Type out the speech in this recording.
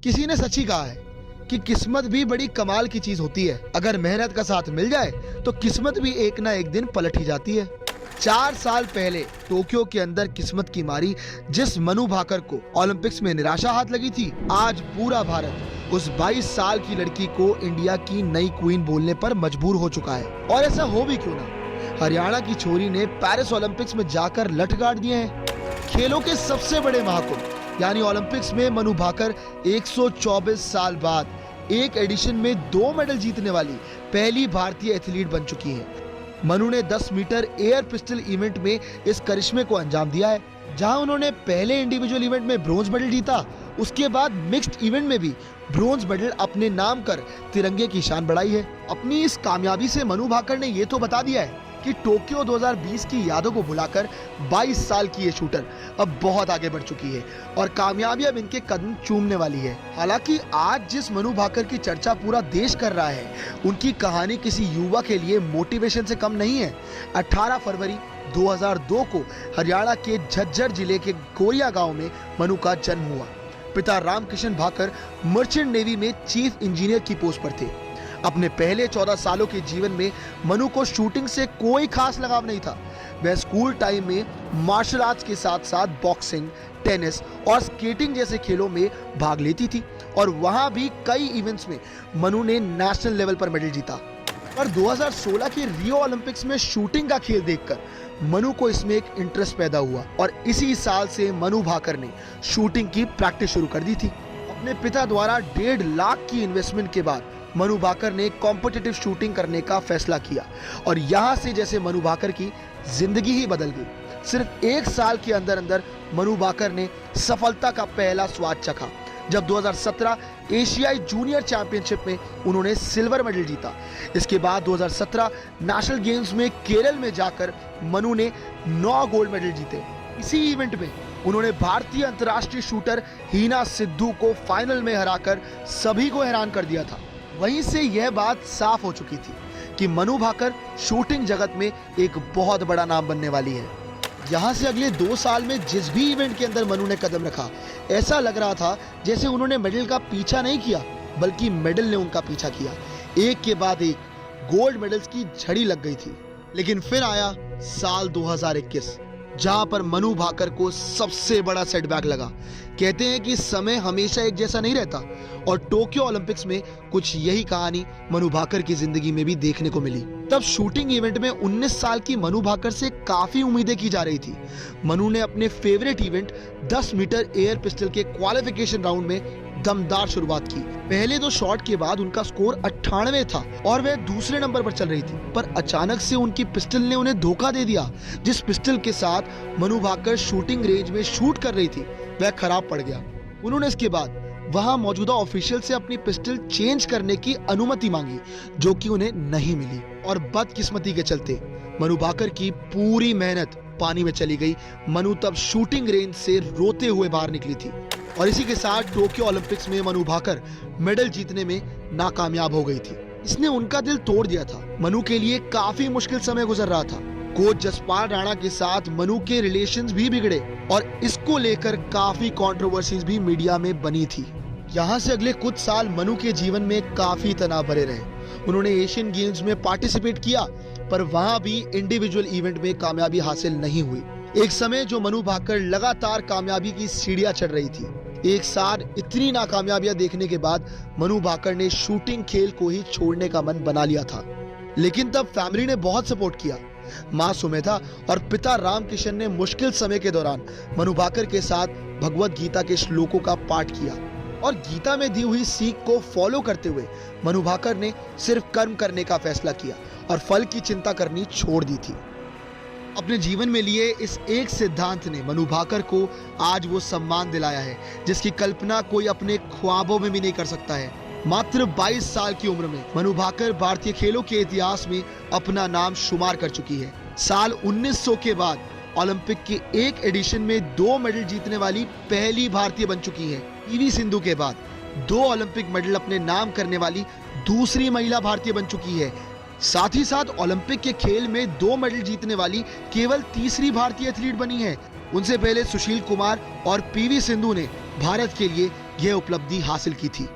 किसी ने सच ही कहा है कि किस्मत भी बड़ी कमाल की चीज होती है। अगर मेहनत का साथ मिल जाए तो किस्मत भी एक ना एक दिन पलट ही जाती है। 4 साल पहले टोक्यो के अंदर किस्मत की मारी जिस मनु भाकर को ओलंपिक्स में निराशा हाथ लगी थी, आज पूरा भारत उस 22 साल की लड़की को इंडिया की नई क्वीन बोलने पर मजबूर हो चुका है। और ऐसा हो भी क्यों ना, हरियाणा की छोरी ने पेरिस ओलंपिक्स में जाकर लठ गाड़ दिए हैं। खेलों के सबसे बड़े महाकुंभ यानी ओलंपिक्स में मनु भाकर 124 साल बाद एक एडिशन में 2 मेडल जीतने वाली पहली भारतीय एथलीट बन चुकी हैं। मनु ने 10 मीटर एयर पिस्टल इवेंट में इस करिश्मे को अंजाम दिया है, जहां उन्होंने पहले इंडिविजुअल इवेंट में ब्रोंज मेडल जीता। उसके बाद मिक्स्ड इवेंट में भी ब्रोंज मेडल अपने नाम कर तिरंगे की शान बढ़ाई है। अपनी इस कामयाबी से मनु भाकर ने ये तो बता दिया है कि टोक्यो 2020 की यादों को भुलाकर 22 साल की ये शूटर अब बहुत आगे बढ़ चुकी है और कामयाबी अब इनके कदम चूमने वाली है। हालांकि आज जिस मनु भाकर की चर्चा पूरा देश कर रहा है, उनकी कहानी किसी युवा के लिए मोटिवेशन से कम नहीं है। 18 फरवरी 2002 को हरियाणा के झज्जर जिले के गोरिया गांव में मनु का जन्म हुआ। पिता रामकिशन भाकर मर्चेंट नेवी में चीफ इंजीनियर की पोस्ट पर थे। अपने पहले 14 सालों के जीवन में मनु को शूटिंग से कोई खास लगाव नहीं था। वह स्कूल टाइम में मार्शल आर्ट्स के साथ साथ बॉक्सिंग, टेनिस और स्केटिंग जैसे खेलों में भाग लेती थी और वहां भी कई इवेंट्स में मनु ने नेशनल लेवल पर मेडल जीता। पर 2016 के रियो ओलंपिक्स में शूटिंग का खेल देखकर मनु को इसमें एक इंटरेस्ट पैदा हुआ और इसी साल से मनु भाकर ने शूटिंग की प्रैक्टिस शुरू कर दी थी। अपने पिता द्वारा 1.5 लाख की इन्वेस्टमेंट के बाद मनु भाकर ने कॉम्पिटिटिव शूटिंग करने का फैसला किया और यहाँ से जैसे मनु भाकर की जिंदगी ही बदल गई। सिर्फ 1 साल के अंदर अंदर मनु भाकर ने सफलता का पहला स्वाद चखा जब 2017 एशियाई जूनियर चैंपियनशिप में उन्होंने सिल्वर मेडल जीता। इसके बाद 2017 नेशनल गेम्स में केरल में जाकर मनु ने 9 गोल्ड मेडल जीते। इसी इवेंट में उन्होंने भारतीय अंतर्राष्ट्रीय शूटर हीना सिद्धू को फाइनल में हराकर सभी को हैरान कर दिया था। वहीं से यह बात साफ हो चुकी थी कि मनु भाकर शूटिंग जगत में एक बहुत बड़ा नाम बनने वाली है। यहाँ से अगले 2 साल में जिस भी इवेंट के अंदर मनु ने कदम रखा, ऐसा लग रहा था जैसे उन्होंने मेडल का पीछा नहीं किया बल्कि मेडल ने उनका पीछा किया। एक के बाद एक गोल्ड मेडल्स की झड़ी लग गई थी। लेकिन फिर आया साल 2021 जहां पर मनु भाकर को सबसे बड़ा सेटबैक लगा। कहते हैं कि समय हमेशा एक जैसा नहीं रहता और टोक्यो ओलंपिक्स में कुछ यही कहानी मनु भाकर की जिंदगी में भी देखने को मिली। तब शूटिंग इवेंट में 19 साल की मनु भाकर से काफी उम्मीदें की जा रही थी। मनु ने अपने favourite event 10 metre air pistol के क्वालिफिकेशन राउंड में दमदार शुरुआत की। पहले 2 शॉट के बाद उनका स्कोर 98 था और वह दूसरे नंबर पर चल रही थी, पर अचानक से उनकी पिस्टल ने उन्हें धोखा दे दिया। जिस पिस्टल के साथ मनु भाकर शूटिंग रेंज में शूट कर रही थी वह खराब पड़ गया। उन्होंने इसके बाद वहां मौजूदा ऑफिशियल से अपनी पिस्टल चेंज करने की अनुमति मांगी, जो कि उन्हें नहीं मिली और बदकिस्मती के चलते मनु भाकर की पूरी मेहनत पानी में चली गई। मनु तब शूटिंग रेंज से रोते हुए बाहर निकली थी और इसी के साथ टोक्यो ओलंपिक्स में मनु भाकर मेडल जीतने में नाकामयाब हो गई थी। इसने उनका दिल तोड़ दिया था। मनु के लिए काफी मुश्किल समय गुजर रहा था। कोच जसपाल राणा के साथ मनु के रिलेशंस भी बिगड़े और इसको लेकर काफी कंट्रोवर्सीज भी मीडिया में बनी थी। यहाँ से अगले कुछ साल मनु के जीवन में काफी तनाव भरे रहे। उन्होंने एशियन गेम्स में पार्टिसिपेट किया पर वहां भी इंडिविजुअल इवेंट में कामयाबी हासिल नहीं हुई। एक समय जो मनु भाकर लगातार कामयाबी की सीढ़ियां चढ़ रही थी। एक साल इतनी नाकामयाबियां देखने के बाद मनु भाकर ने शूटिंग खेल को ही छोड़ने का मन बना लिया था। लेकिन तब फैमिली ने बहुत सपोर्ट किया। मां सुमेधा और पिता रामकिशन ने मुश्किल समय के दौरान मनु भाकर के साथ भगवत गीता के श्लोकों का पाठ किया और गीता में दी हुई सीख को फॉलो करते हुए मनु भाकर ने सिर्फ कर्म करने का फैसला किया और फल की चिंता करनी छोड़ दी थी। अपने जीवन में लिए इस एक सिद्धांत ने मनु भाकर को आज वो सम्मान दिलाया है जिसकी कल्पना कोई अपने ख्वाबों में भी नहीं कर सकता है। मात्र 22 साल की उम्र में मनु भाकर भारतीय खेलों के इतिहास में अपना नाम शुमार कर चुकी है। साल 1900 के बाद ओलंपिक के एक एडिशन में 2 मेडल जीतने वाली पहली भारतीय बन चुकी है। पीवी सिंधु के बाद 2 ओलंपिक मेडल अपने नाम करने वाली दूसरी महिला भारतीय बन चुकी है। साथ ही साथ ओलंपिक के खेल में 2 मेडल जीतने वाली केवल तीसरी भारतीय एथलीट बनी है। उनसे पहले सुशील कुमार और पीवी सिंधु ने भारत के लिए यह उपलब्धि हासिल की थी।